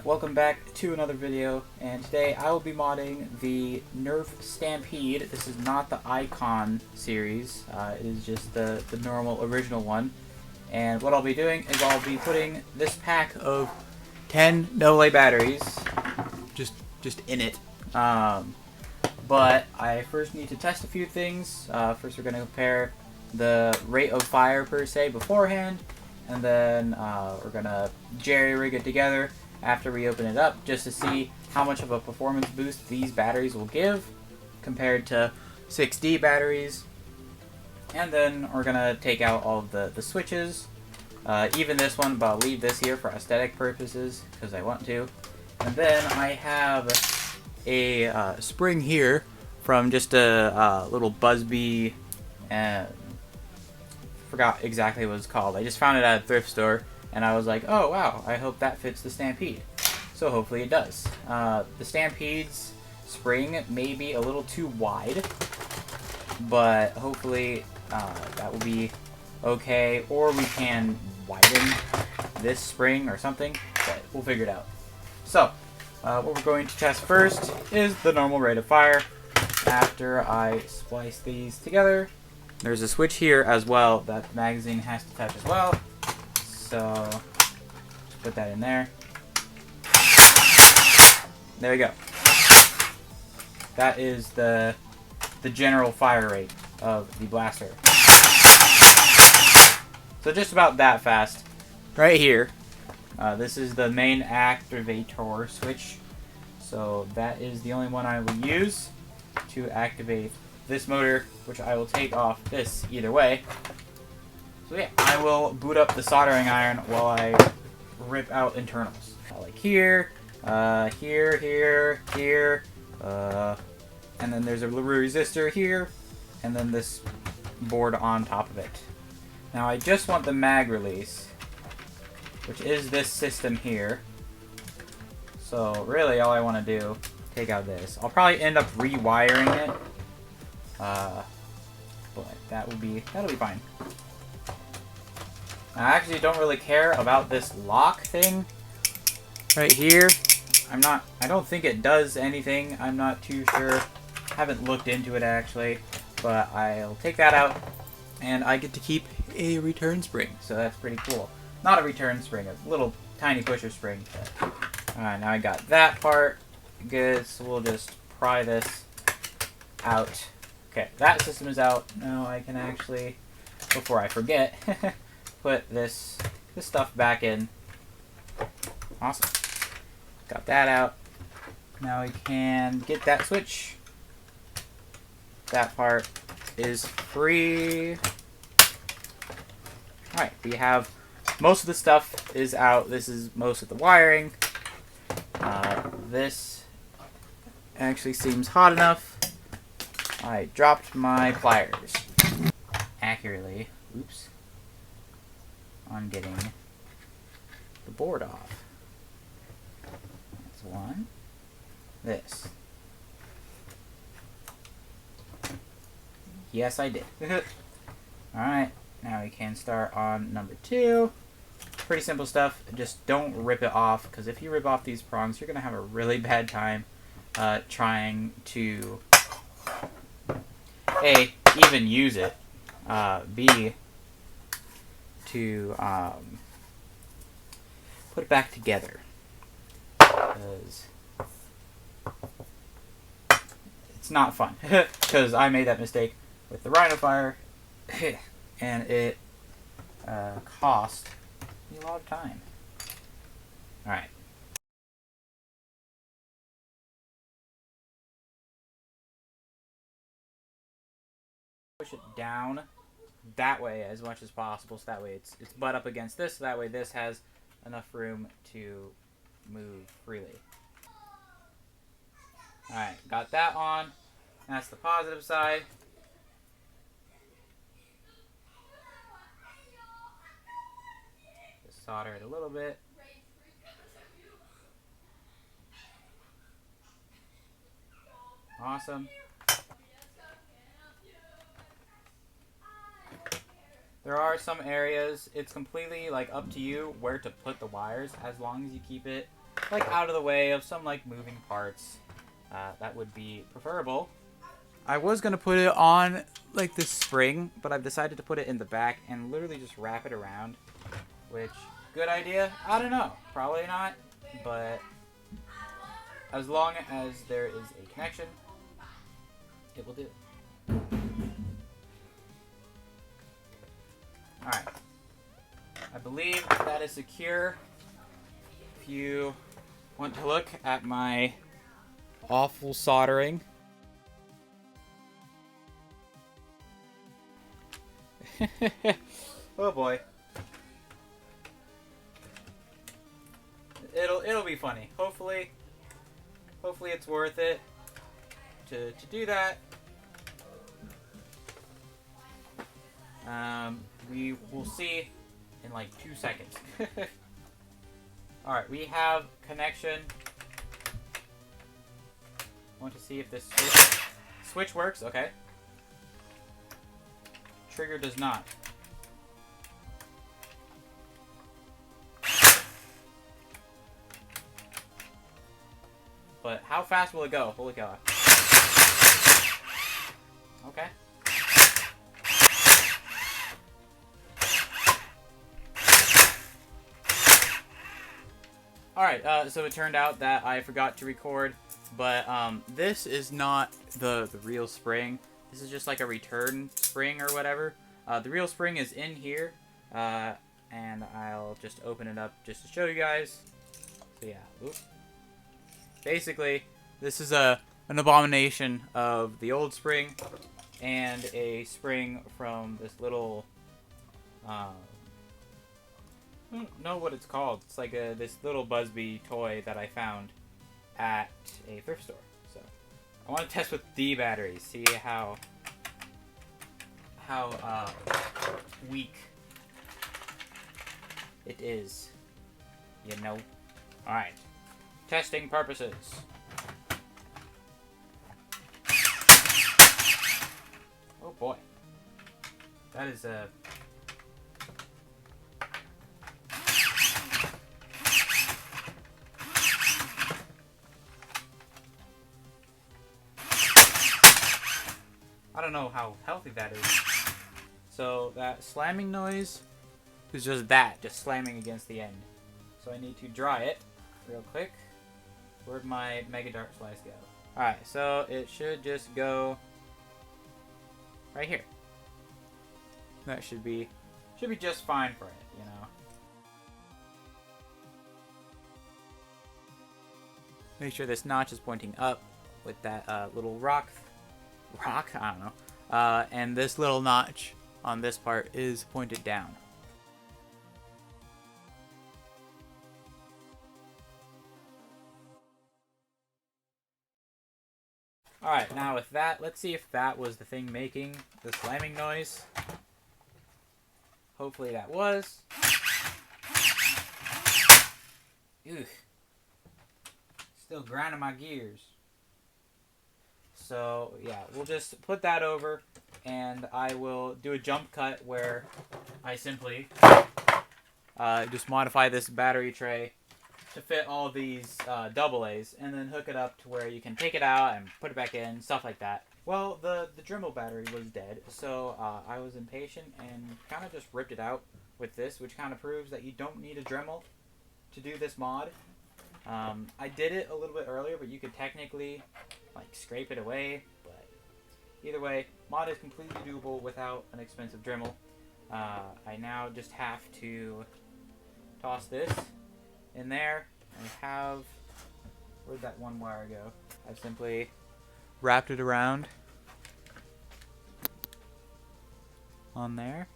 welcome back to another video, and today I will be modding the Nerf Stampede. This is not the Icon series, it is just the normal original one. And what I'll be doing is I'll be putting this pack of 10 AA batteries just in it. But I first need to test a few things. First we're going to compare the rate of fire per se beforehand, and then we're going to jerry-rig it together after we open it up just to see how much of a performance boost these batteries will give compared to 6D batteries. And then we're going to take out all of the switches, even this one, but I'll leave this here for aesthetic purposes because I want to. And then I have a spring here from just a little buzzbee, and forgot exactly what it's called. I just found it at a thrift store and I was like, oh wow, I hope that fits the Stampede. So hopefully it does. The Stampede's spring may be a little too wide, but hopefully that will be okay, or we can widen this spring or something, but we'll figure it out. So what we're going to test first is the normal rate of fire after I splice these together. There's a switch here as well that the magazine has to touch as well, so just put that in there. There we go. That is the general fire rate of the blaster. So just about that fast. Right here, this is the main activator switch. So that is the only one I will use to activate this motor, which I will take off this either way. So yeah, I will boot up the soldering iron while I rip out internals. Like here, here, and then there's a resistor here, and then this board on top of it. Now I just want the mag release, which is this system here. So really all I want to do, take out this. I'll probably end up rewiring it, but that'll be fine. I actually don't really care about this lock thing right here. I don't think it does anything. I'm not too sure. Haven't looked into it actually, but I'll take that out and I get to keep a return spring. So that's pretty cool. Not a return spring, a little tiny pusher spring. Alright, now I got that part. Good, so we'll just pry this out. Okay, that system is out. Now I can actually, before I forget, put this stuff back in. Awesome. Got that out. Now we can get that switch. That part is free. Alright, we have most of the stuff is out. This is most of the wiring. This actually seems hot enough. I dropped my pliers accurately. Oops. On getting the board off. That's one. This. Yes, I did. Alright, now we can start on number 2. Pretty simple stuff. Just don't rip it off, because if you rip off these prongs, you're going to have a really bad time trying to A, even use it, B, to put it back together, because it's not fun, because I made that mistake with the Rhino Fire, and it cost me a lot of time. Alright. Push it down that way as much as possible, so that way it's butt up against this, so that way this has enough room to move freely. Alright, got that on. That's the positive side. Just solder it a little bit. Awesome. There are some areas, it's completely like up to you where to put the wires, as long as you keep it like out of the way of some like moving parts. That would be preferable. I was gonna put it on like this spring, but I've decided to put it in the back and literally just wrap it around. Which, good idea? I don't know. Probably not, but as long as there is a connection, it will do. Alright. I believe that is secure. If you want to look at my awful soldering. Oh boy. It'll be funny. Hopefully it's worth it to do that. We will see in like 2 seconds. Alright, we have connection. I want to see if this switch works. Okay. Trigger does not. But how fast will it go? Holy cow. Okay. Alright, so it turned out that I forgot to record, but this is not the real spring. This is just like a return spring or whatever. The real spring is in here, and I'll just open it up just to show you guys. So yeah, oops. Basically, this is an abomination of the old spring and a spring from this little, I don't know what it's called. It's like this little buzzbee toy that I found at a thrift store. So I want to test with D batteries, see how weak it is. You know. All right. Testing purposes. Oh boy. That is a... I don't know how healthy that is. So that slamming noise is just that, just slamming against the end. So I need to dry it real quick. Where'd my Mega Dart Slice go? Alright, so it should just go right here. That should be just fine for it, you know. Make sure this notch is pointing up with that little rock, I don't know. And this little notch on this part is pointed down. Alright, now with that, let's see if that was the thing making the slamming noise. Hopefully that was. Ugh. Still grinding my gears. So, yeah, we'll just put that over, and I will do a jump cut where I simply just modify this battery tray to fit all these AA's, and then hook it up to where you can take it out and put it back in, stuff like that. Well, the Dremel battery was dead, so I was impatient and kind of just ripped it out with this, which kind of proves that you don't need a Dremel to do this mod. I did it a little bit earlier, but you could technically like scrape it away, but either way, mod is completely doable without an expensive Dremel. I now just have to toss this in there. I have, where'd that one wire go? I've simply wrapped it around on there,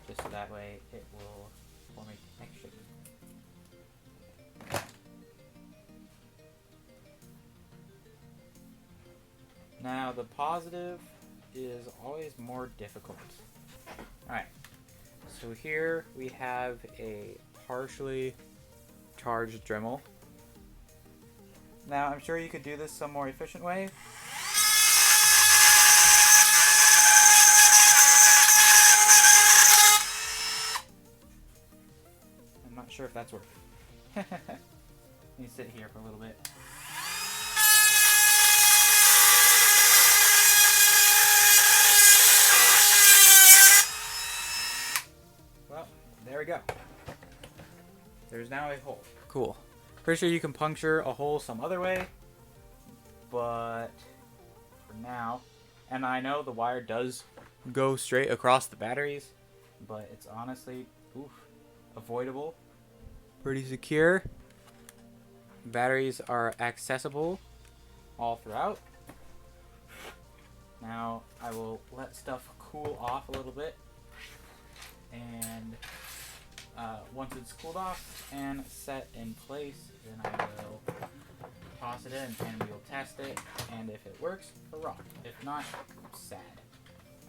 just so that way it will form a connection. Now the positive is always more difficult. Alright, so here we have a partially charged Dremel. Now I'm sure you could do this some more efficient way. I'm not sure if that's working. Let me sit here for a little bit. Well, there we go. There's now a hole. Cool. Pretty sure you can puncture a hole some other way, but for now, and I know the wire does go straight across the batteries, but it's honestly, avoidable. Pretty secure. Batteries are accessible all throughout. Now I will let stuff cool off a little bit, and once it's cooled off and set in place, then I will toss it in and we'll test it, and if it works, hurrah. If not, sad.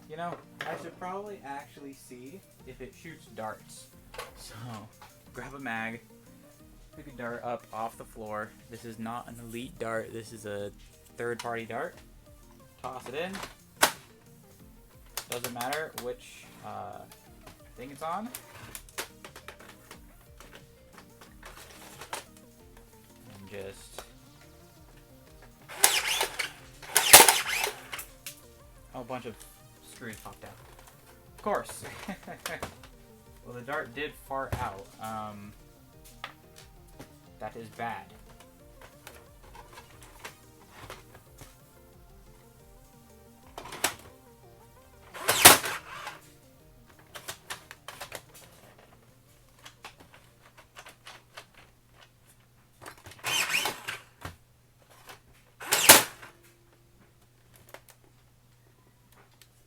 You know, I should probably actually see if it shoots darts. So, grab a mag, pick a dart up off the floor. This is not an elite dart, this is a third-party dart. Toss it in. Doesn't matter which thing it's on. And just... oh, a bunch of screws popped out. Of course. Well, the dart did fart out. That is bad.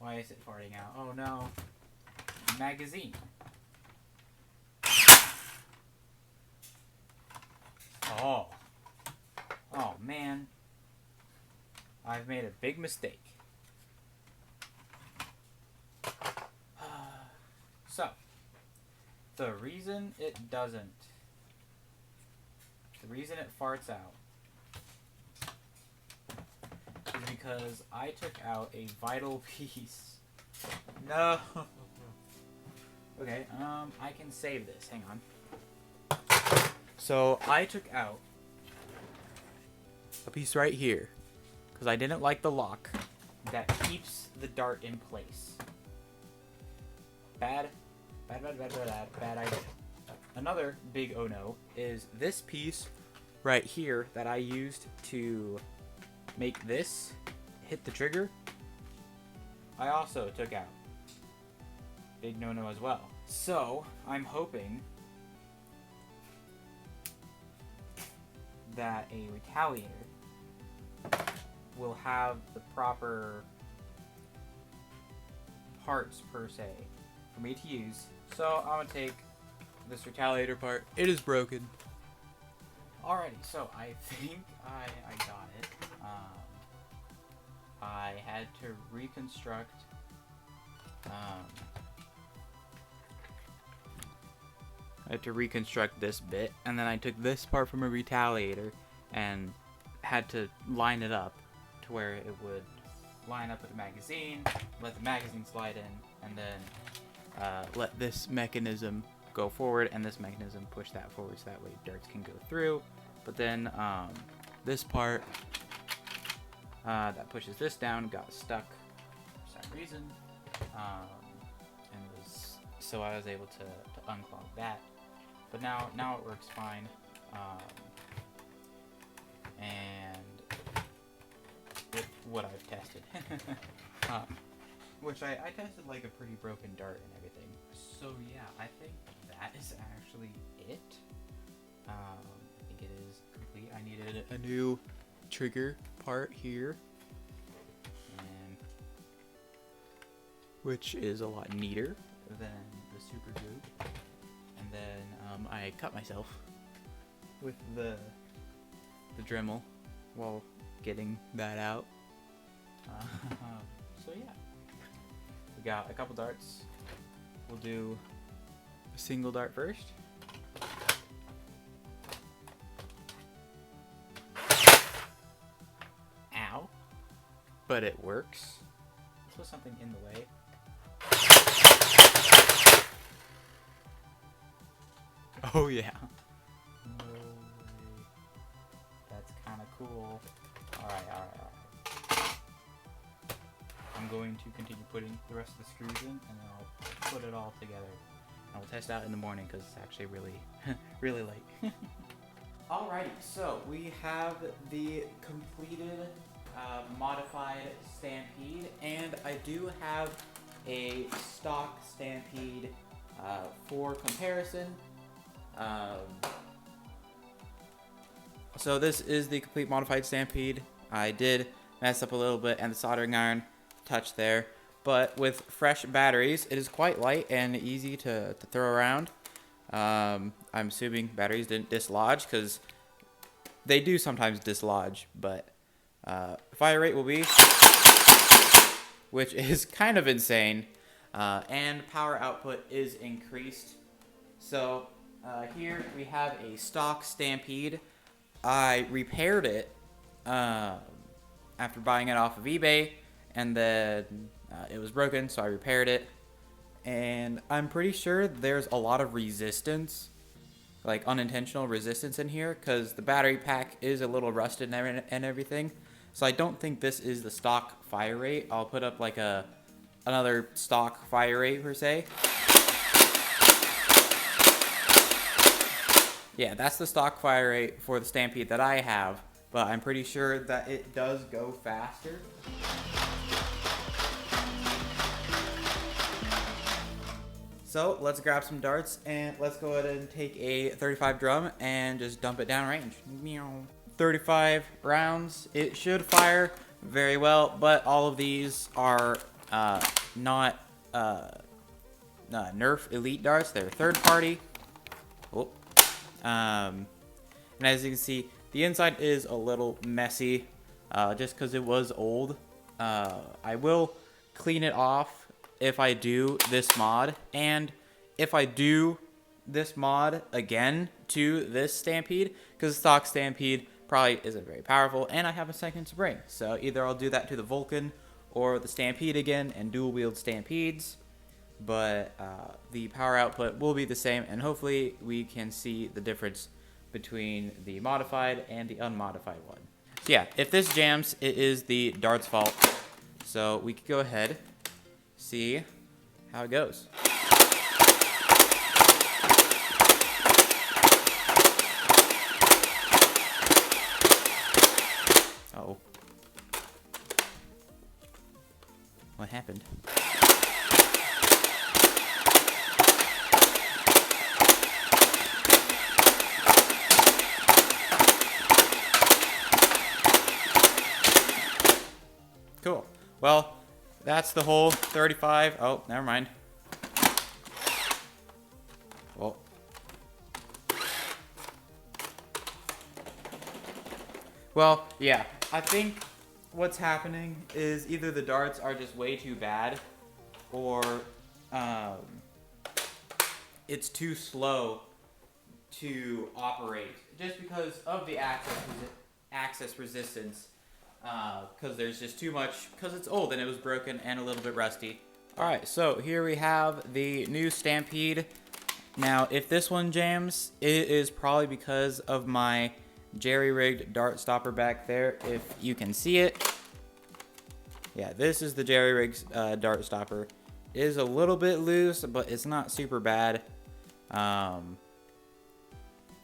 Why is it farting out? Oh no. Magazine. Oh. Oh man. I've made a big mistake. So, the reason it farts out is because I took out a vital piece. No. Okay, I can save this. Hang on. So, I took out a piece right here because I didn't like the lock that keeps the dart in place. Bad idea. Another big oh no is this piece right here that I used to make this hit the trigger. I also took out. Big no no as well. So I'm hoping that a retaliator will have the proper parts per se for me to use. So I'm gonna take this retaliator part. It is broken. Alrighty, so I think I got it. I had to reconstruct this bit, and then I took this part from a retaliator and had to line it up to where it would line up with the magazine, let the magazine slide in, and then let this mechanism go forward and this mechanism push that forward so that way darts can go through. But then this part that pushes this down got stuck for some reason, and so I was able to unclog that. But now it works fine, and with what I've tested, which I tested like a pretty broken dart and everything. So yeah, I think that is actually it. I think it is complete. I needed a new trigger part here, and which is a lot neater than the super glue. And then I cut myself with the Dremel while getting that out. So yeah, we got a couple darts. We'll do a single dart first. Ow. But it works. This was something in the way. Oh yeah. No way. cool. Alright. I'm going to continue putting the rest of the screws in, and then I'll put it all together. And we'll test out in the morning because it's actually really, really late. Alrighty, so we have the completed modified Stampede, and I do have a stock Stampede for comparison. So this is the complete modified Stampede. I did mess up a little bit and the soldering iron touch there, but with fresh batteries it is quite light and easy to throw around. I'm assuming batteries didn't dislodge, because they do sometimes dislodge, but fire rate will be, which is kind of insane, and power output is increased. So here we have a stock Stampede. I repaired it after buying it off of eBay, and then it was broken, so I repaired it. And I'm pretty sure there's a lot of resistance, like unintentional resistance in here, because the battery pack is a little rusted and everything. So I don't think this is the stock fire rate. I'll put up like another stock fire rate per se. Yeah, that's the stock fire rate for the Stampede that I have, but I'm pretty sure that it does go faster. So let's grab some darts and let's go ahead and take a 35 drum and just dump it down range. 35 rounds. It should fire very well, but all of these are not Nerf Elite darts. They're third party. Oh. And as you can see, the inside is a little messy, just because it was old. I will clean it off if I do this mod, and if I do this mod again to this Stampede, because the stock Stampede probably isn't very powerful, and I have a second spring. So either I'll do that to the Vulcan or the Stampede again and dual wield Stampedes, but the power output will be the same, and hopefully we can see the difference between the modified and the unmodified one. So yeah, if this jams, it is the dart's fault. So we could go ahead, see how it goes. Uh-oh. What happened? Cool. Well, that's the whole 35. Oh, never mind. Well, yeah. I think what's happening is either the darts are just way too bad, or it's too slow to operate, just because of the access resistance. Because there's just too much, because it's old and it was broken and a little bit rusty. Alright, so here we have the new Stampede. Now, if this one jams, it is probably because of my jerry-rigged dart stopper back there, if you can see it. Yeah, this is the jerry-rigged dart stopper. It is a little bit loose, but it's not super bad.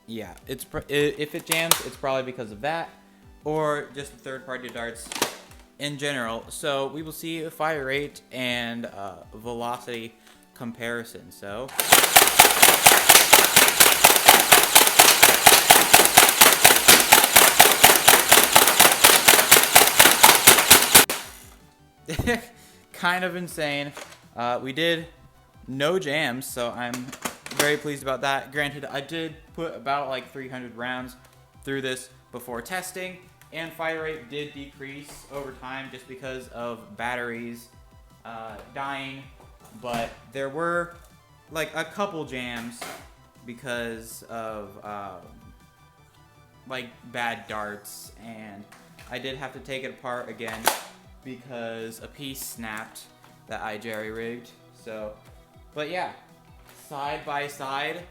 Yeah, if it jams, it's probably because of that, or just the third-party darts in general. So we will see a fire rate and velocity comparison. So kind of insane. We did no jams, so I'm very pleased about that. Granted, I did put about like 300 rounds through this before testing, and fire rate did decrease over time just because of batteries dying, but there were like a couple jams because of like bad darts, and I did have to take it apart again because a piece snapped that I jerry-rigged. So, but yeah, side by side,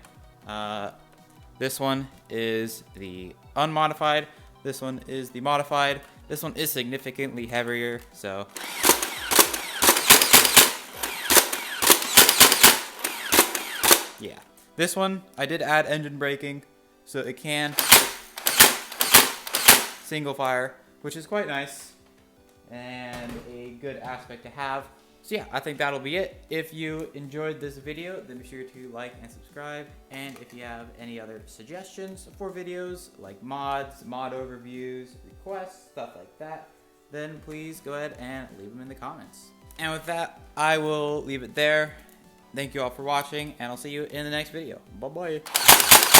this one is the unmodified, This one is the modified. This one is significantly heavier, so yeah. This one, I did add engine braking, so it can single fire, which is quite nice and a good aspect to have. So yeah, I think that'll be it. If you enjoyed this video, then be sure to like and subscribe. And if you have any other suggestions for videos like mods, mod overviews, requests, stuff like that, then please go ahead and leave them in the comments. And with that, I will leave it there. Thank you all for watching, and I'll see you in the next video. Bye-bye.